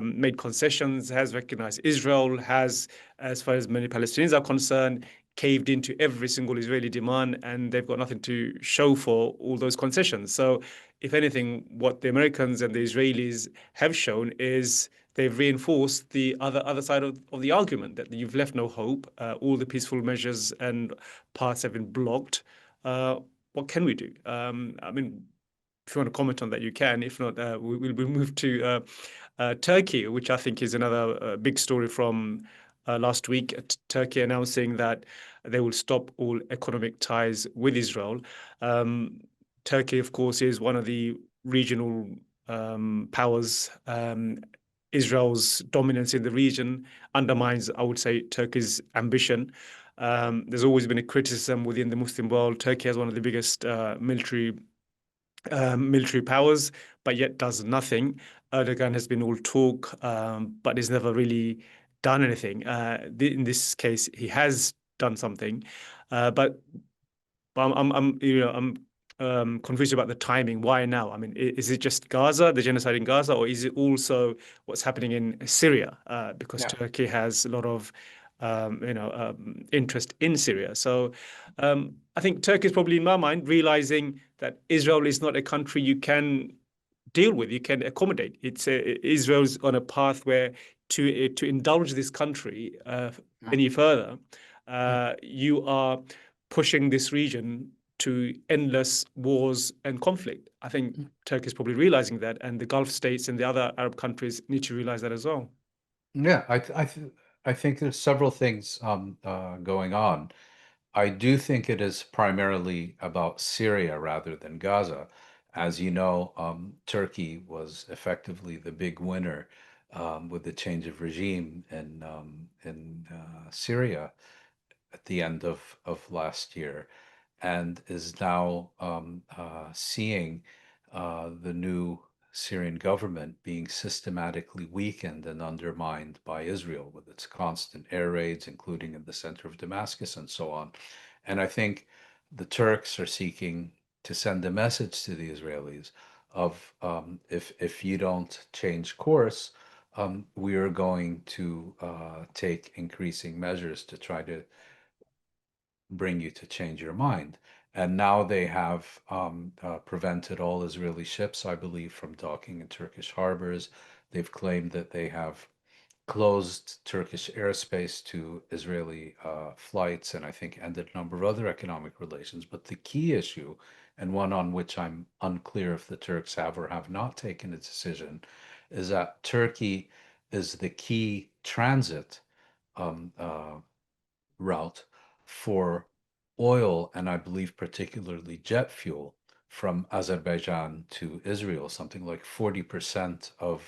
made concessions, has recognized Israel, has, as far as many Palestinians are concerned, caved into every single Israeli demand, and they've got nothing to show for all those concessions. So if anything, what the Americans and the Israelis have shown is they've reinforced the other side of the argument that you've left no hope. All the peaceful measures and paths have been blocked. What can we do? I mean, if you want to comment on that, you can. If not, we'll move to Turkey, which I think is another big story from last week. Turkey announcing that they will stop all economic ties with Israel. Turkey, of course, is one of the regional powers. Israel's dominance in the region undermines, I would say, Turkey's ambition. There's always been a criticism within the Muslim world. Turkey has one of the biggest military powers, but yet does nothing. Erdogan has been all talk, but has never really done anything. In this case, he has done something, but I'm confused about the timing. Why now? I mean, is it just Gaza, the genocide in Gaza, or is it also what's happening in Syria? Because Yeah. Turkey has a lot of interest in Syria. So I think Turkey is probably, in my mind, realizing that Israel is not a country you can deal with, you can accommodate. Israel's on a path where to indulge this country Yeah. any further, Yeah. you are pushing this region to endless wars and conflict. I think Turkey is probably realizing that, and the Gulf states and the other Arab countries need to realize that as well. Yeah, I think there's several things going on. I do think it is primarily about Syria rather than Gaza. As you know, Turkey was effectively the big winner with the change of regime in Syria at the end of last year, and is now seeing the new Syrian government being systematically weakened and undermined by Israel with its constant air raids, including in the center of Damascus and so on. And I think the Turks are seeking to send a message to the Israelis of if you don't change course, we are going to take increasing measures to try to bring you to change your mind. And now they have prevented all Israeli ships, I believe, from docking in Turkish harbors. They've claimed that they have closed Turkish airspace to Israeli flights, and I think ended a number of other economic relations. But the key issue, and one on which I'm unclear if the Turks have or have not taken a decision, is that Turkey is the key transit um, uh, route for oil and I believe particularly jet fuel from Azerbaijan to Israel. Something like 40% of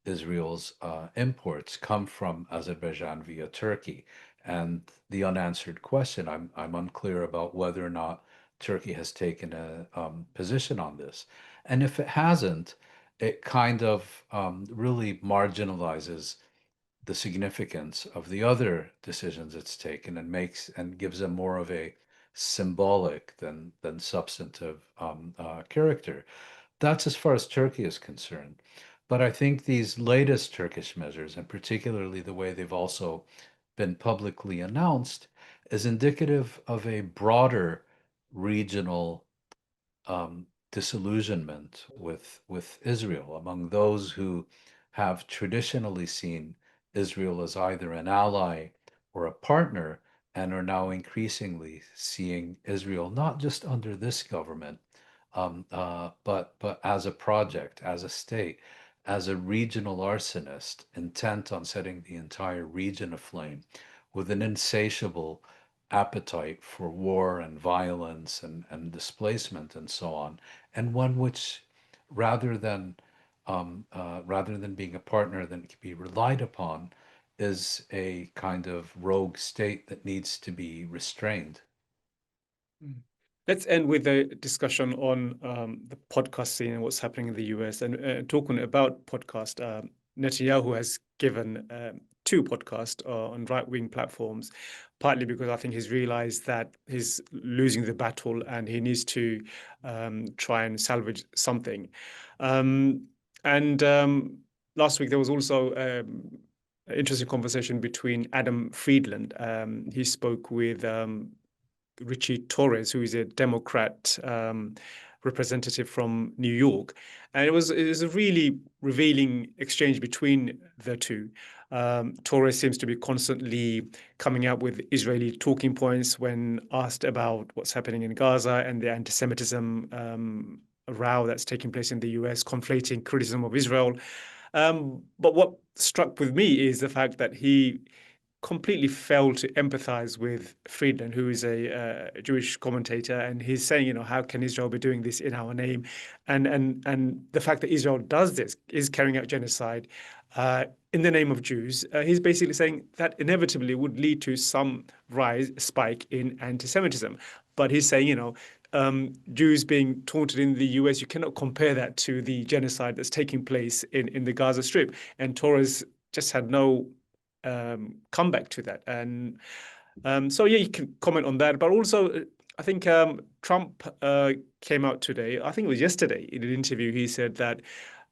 Israel's imports come from Azerbaijan via Turkey. And the unanswered question, I'm unclear about whether or not Turkey has taken a position on this. And if it hasn't, it kind of really marginalizes the significance of the other decisions it's taken and makes and gives them more of a symbolic than substantive character. That's as far as Turkey is concerned. But I think these latest Turkish measures, and particularly the way they've also been publicly announced, is indicative of a broader regional disillusionment with Israel among those who have traditionally seen Israel as either an ally or a partner, and are now increasingly seeing Israel not just under this government, but as a project, as a state, as a regional arsonist intent on setting the entire region aflame, with an insatiable appetite for war and violence and displacement and so on, and one which, rather than rather than being a partner that can be relied upon, is a kind of rogue state that needs to be restrained. Mm. Let's end with a discussion on the podcast scene and what's happening in the US. And talking about podcast, Netanyahu has given two podcasts on right-wing platforms, partly because I think he's realized that he's losing the battle and he needs to try and salvage something. And last week there was also an interesting conversation between Adam Friedland. He spoke with Ritchie Torres, who is a Democrat representative from New York, and it was a really revealing exchange between the two. Torres seems to be constantly coming out with Israeli talking points when asked about what's happening in Gaza and the anti-Semitism row that's taking place in the US, conflating criticism of Israel. But what struck with me is the fact that he completely failed to empathize with Friedland, who is a Jewish commentator, and he's saying, how can Israel be doing this in our name? And the fact that Israel does this, is carrying out genocide in the name of Jews, he's basically saying that inevitably would lead to some spike in anti-Semitism. But he's saying, Jews being taunted in the US, you cannot compare that to the genocide that's taking place in the Gaza Strip. And Torres just had no comeback to that. And so, yeah, you can comment on that. But also, I think Trump came out today, I think it was yesterday, in an interview. He said that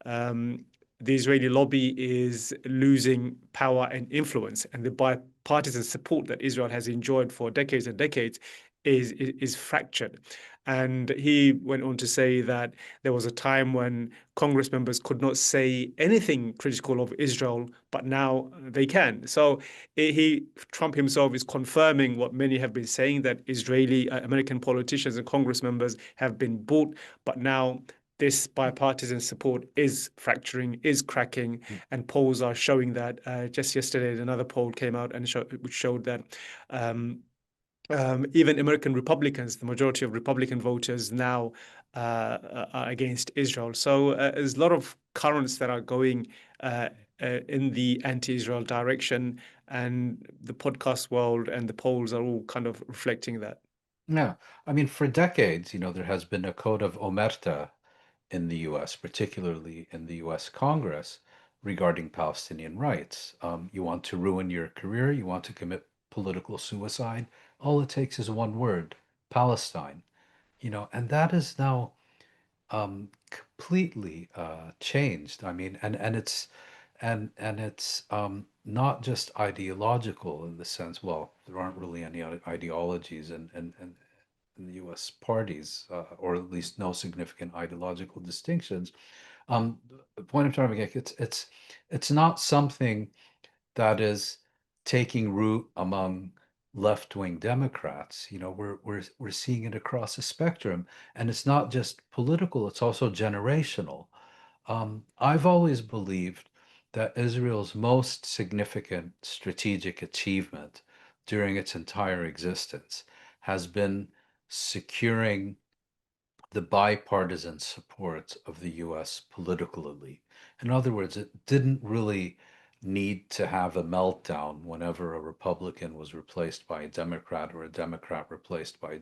the Israeli lobby is losing power and influence, and the bipartisan support that Israel has enjoyed for decades and decades is fractured. And he went on to say that there was a time when Congress members could not say anything critical of Israel, but now they can. So Trump himself is confirming what many have been saying, that Israeli American politicians and Congress members have been bought, but now this bipartisan support is fracturing, is cracking, and polls are showing that. Just yesterday, another poll came out and which showed that even American Republicans, the majority of Republican voters now are against Israel. So there's a lot of currents that are going in the anti-Israel direction, and the podcast world and the polls are all kind of reflecting that. Yeah, I mean, for decades, there has been a code of omerta in the US, particularly in the US Congress, regarding Palestinian rights. You want to ruin your career, you want to commit political suicide, all it takes is one word, Palestine. And that is now completely changed. I mean, and it's not just ideological in the sense, well, there aren't really any ideologies in the U.S. parties, or at least no significant ideological distinctions. The point I'm trying to make, it's not something that is taking root among left-wing Democrats. We're seeing it across the spectrum, and it's not just political; it's also generational. I've always believed that Israel's most significant strategic achievement during its entire existence has been securing the bipartisan support of the US political elite. In other words, it didn't really need to have a meltdown whenever a Republican was replaced by a Democrat or a Democrat replaced by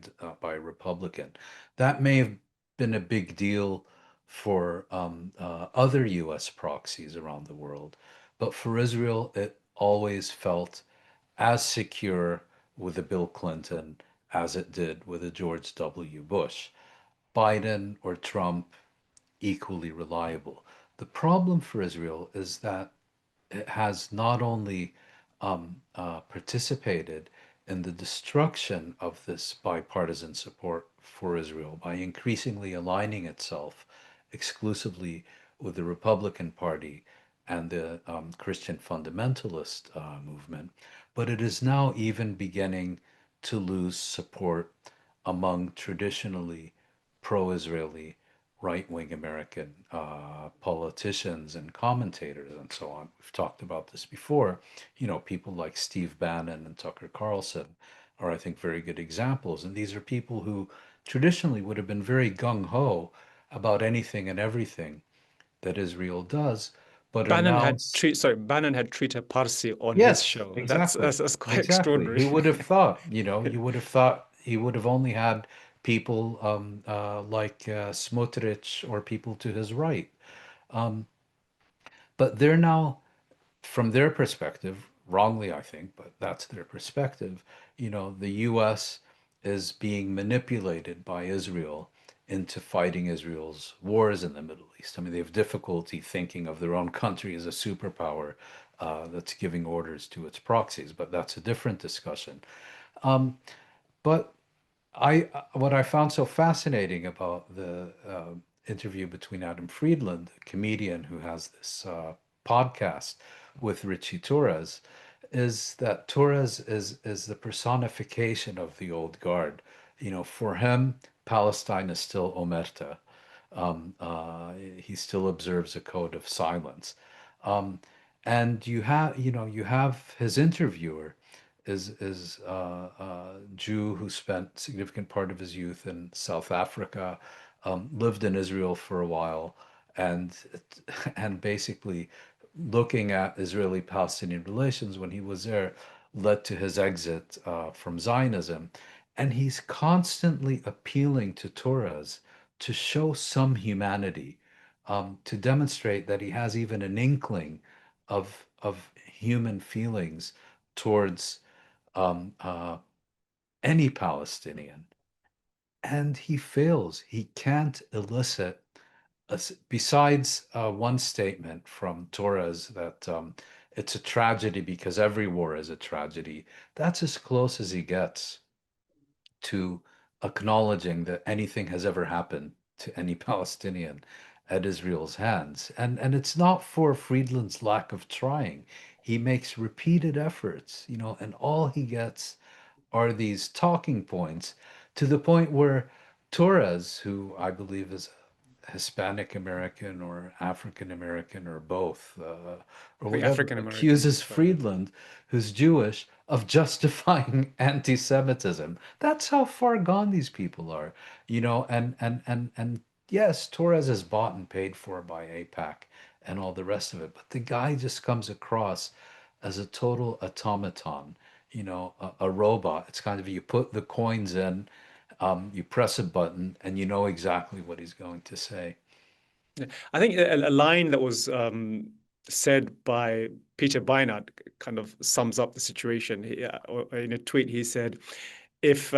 a Republican. That may have been a big deal for other US proxies around the world, but for Israel, it always felt as secure with a Bill Clinton as it did with a George W. Bush. Biden or Trump equally reliable. The problem for Israel is that it has not only participated in the destruction of this bipartisan support for Israel by increasingly aligning itself exclusively with the Republican Party and the Christian fundamentalist movement, but it is now even beginning to lose support among traditionally pro-Israeli right-wing American politicians and commentators and so on. We've talked about this before. People like Steve Bannon and Tucker Carlson are, I think, very good examples. And these are people who traditionally would have been very gung-ho about anything and everything that Israel does, but are now. Bannon had treated Parsi on his Yes, show. That's exactly. that's, that's quite Exactly. extraordinary. Who would have thought, you would have thought he would have only had people like Smotrich or people to his right. Um, but they're now, from their perspective, wrongly, I think, but that's their perspective, the US is being manipulated by Israel into fighting Israel's wars in the Middle East. I mean, they have difficulty thinking of their own country as a superpower that's giving orders to its proxies, but that's a different discussion. But what I found so fascinating about the interview between Adam Friedland, a comedian who has this podcast with Ritchie Torres, is that Torres is the personification of the old guard. For him, Palestine is still omerta. He still observes a code of silence. Um, and you have his interviewer is Jew who spent significant part of his youth in South Africa, lived in Israel for a while, and and basically looking at Israeli-Palestinian relations when he was there led to his exit from Zionism. And he's constantly appealing to Torres to show some humanity, to demonstrate that he has even an inkling of human feelings towards um, uh, any Palestinian. And he fails. He can't elicit, besides one statement from Torres that it's a tragedy because every war is a tragedy. That's as close as he gets to acknowledging that anything has ever happened to any Palestinian at Israel's hands. And it's not for Friedland's lack of trying. He makes repeated efforts, and all he gets are these talking points, to the point where Torres, who I believe is Hispanic American or African American or both, or I think whatever, African American. accuses Friedland, who's Jewish, of justifying anti-Semitism. That's how far gone these people are, and yes, Torres is bought and paid for by AIPAC and all the rest of it, but the guy just comes across as a total automaton, a robot. It's kind of, you put the coins in, you press a button, and you know exactly what he's going to say. Yeah. I think a line that was said by Peter Beinart kind of sums up the situation. Or in a tweet, he said, if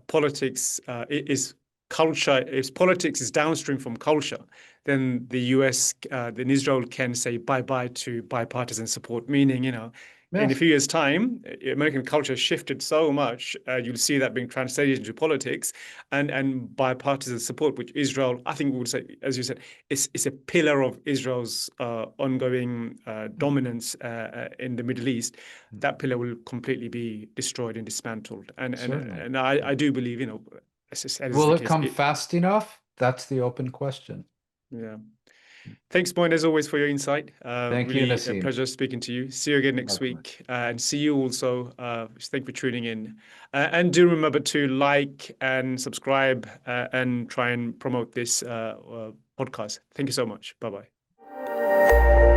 politics is culture, if politics is downstream from culture, then the US, then Israel can say bye-bye to bipartisan support, meaning, in a Yes, few years' time, American culture has shifted so much, you'll see that being translated into politics and bipartisan support, which Israel, I think we would say, as you said, is a pillar of Israel's ongoing dominance in the Middle East. That pillar will completely be destroyed and dismantled. certainly. And I do believe, as I said, is Will the it case. come fast enough? That's the open question. Yeah. Thanks, Moin, as always, for your insight. Thank you, Really a Nassim. pleasure speaking to you. See you again next Likewise. week. And see you also. Thank you for tuning in. And do remember to like and subscribe and try and promote this podcast. Thank you so much. Bye-bye.